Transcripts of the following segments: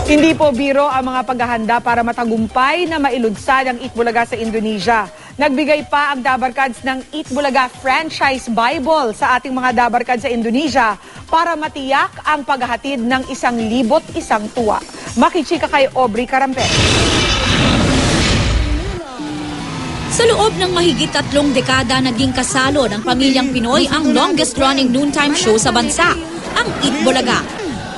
Hindi po biro ang mga paghahanda para matagumpay na mailunsad ang Eat Bulaga sa Indonesia. Nagbigay pa ang Dabarkads ng Eat Bulaga Franchise Bible sa ating mga Dabarkads sa Indonesia para matiyak ang paghahatid ng 1,001 tuwa. Makichika kay Aubrey Carampel. Sa loob ng mahigit 3 dekada, naging kasalo ng pamilyang Pinoy ang longest-running noontime show sa bansa, ang Eat Bulaga.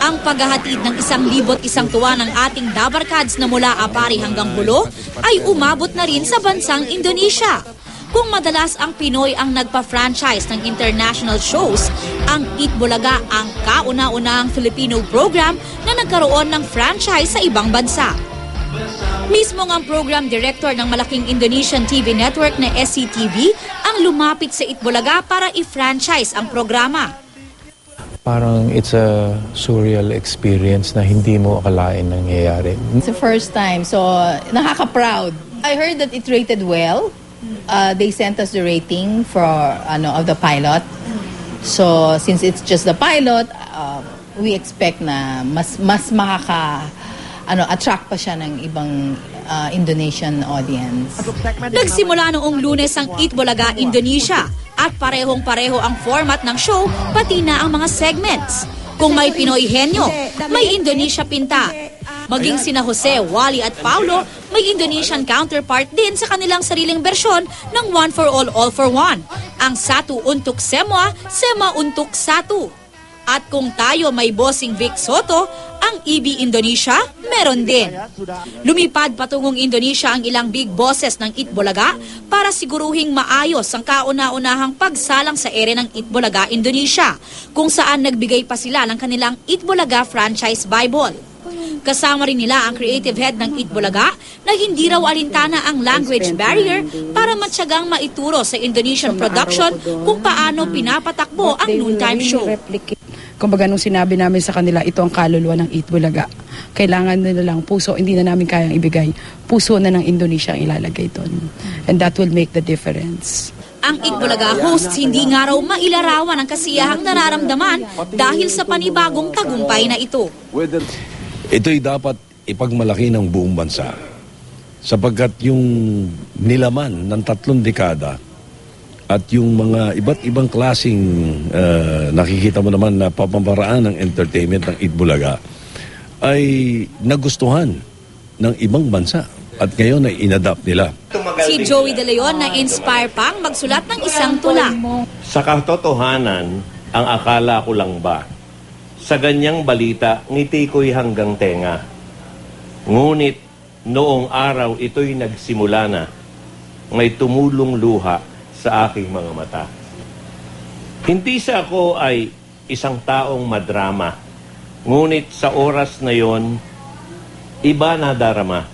Ang paghahatid ng 1,001 tuwa ng ating Dabarkads na mula Apari hanggang Hulo ay umabot na rin sa bansang Indonesia. Kung madalas ang Pinoy ang nagpa-franchise ng international shows, ang Eat Bulaga ang kauna-unahang Filipino program na nagkaroon ng franchise sa ibang bansa. Mismo ang program director ng malaking Indonesian TV network na SCTV ang lumapit sa Eat Bulaga para i-franchise ang programa. Parang it's a surreal experience na hindi mo akalain nangyayari. It's the first time, so nakaka-proud. I heard that it rated well. They sent us the rating for of the pilot. So since it's just the pilot, we expect na mas attract pa siya ng ibang Indonesian audience. Nagsimula noong Lunes ang Eat Bulaga Indonesia at parehong-pareho ang format ng show pati na ang mga segments. Kung may Pinoy henyo, may Indonesia pinta. Maging sina Jose, Wally at Paulo, may Indonesian counterpart din sa kanilang sariling bersyon ng One for All for One. Ang Satu Untuk Semua, Sema Untuk Satu. At kung tayo may bossing Vic Soto, ang EB Indonesia meron din. Lumipad patungong Indonesia ang ilang big bosses ng Eat Bulaga para siguruhing maayos ang kauna-unahang pagsalang sa ere ng Eat Bulaga Indonesia, kung saan nagbigay pa sila ng kanilang Eat Bulaga Franchise Bible. Kasama rin nila ang creative head ng Eat Bulaga na hindi raw alintana ang language barrier para matyagang maituro sa Indonesian production kung paano pinapatakbo ang noontime show. Kumbaga nung sinabi namin sa kanila, ito ang kaluluwa ng Eat Bulaga. Kailangan nila lang puso, hindi na namin kayang ibigay. Puso na ng Indonesia ang ilalagay doon. And that will make the difference. Ang Eat Bulaga hosts hindi nga raw mailarawan ang kasiyahang nararamdaman dahil sa panibagong tagumpay na ito. Ito'y dapat ipagmalaki ng buong bansa sapagkat yung nilaman ng 3 dekada at yung mga iba't ibang klaseng nakikita mo naman na pamamaraan ng entertainment ng Eat Bulaga ay nagustuhan ng ibang bansa at ngayon ay inadapt nila. Si Joey De Leon na inspire pang magsulat ng isang tula. Sa katotohanan, ang akala ko lang ba? Sa ganyang balita, ngiti ko'y hanggang tenga. Ngunit noong araw ito'y nagsimula na, may tumulong luha sa aking mga mata. Hindi sa ako ay isang taong madrama, ngunit sa oras na yon, iba na darama.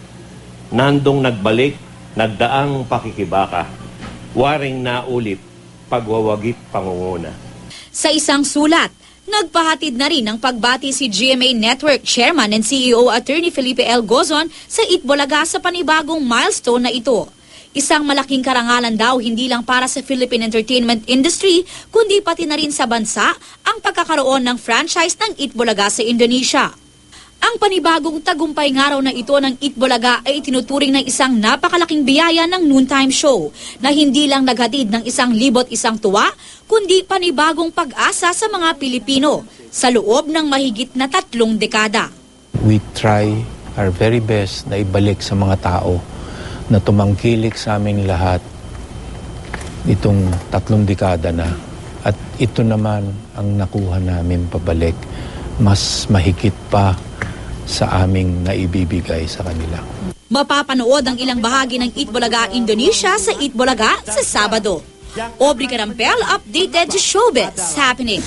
Nandong nagbalik, nagdaang pakikibaka, waring naulit, pagwawagit pangunguna. Sa isang sulat, nagpahatid na rin ng pagbati si GMA Network Chairman and CEO Attorney Felipe L. Gozon sa Eat Bulaga sa panibagong milestone na ito. Isang malaking karangalan daw hindi lang para sa Philippine entertainment industry, kundi pati na rin sa bansa ang pagkakaroon ng franchise ng Eat Bulaga sa Indonesia. Ang panibagong tagumpay nga raw na ito ng Eat Bulaga ay tinuturing ng isang napakalaking biyaya ng noontime show na hindi lang naghatid ng 1,001 tuwa, kundi panibagong pag-asa sa mga Pilipino sa loob ng mahigit na 3 dekada. We try our very best na ibalik sa mga tao na tumangkilik sa aming lahat itong 3 dekada na. At ito naman ang nakuha namin pabalik, mas mahigit pa sa aming naibibigay sa kanila. Mapapanood ang ilang bahagi ng Eat Bulaga Indonesia sa Eat Bulaga sa Sabado. Aubrey Carampel, updated to Showbiz Happening.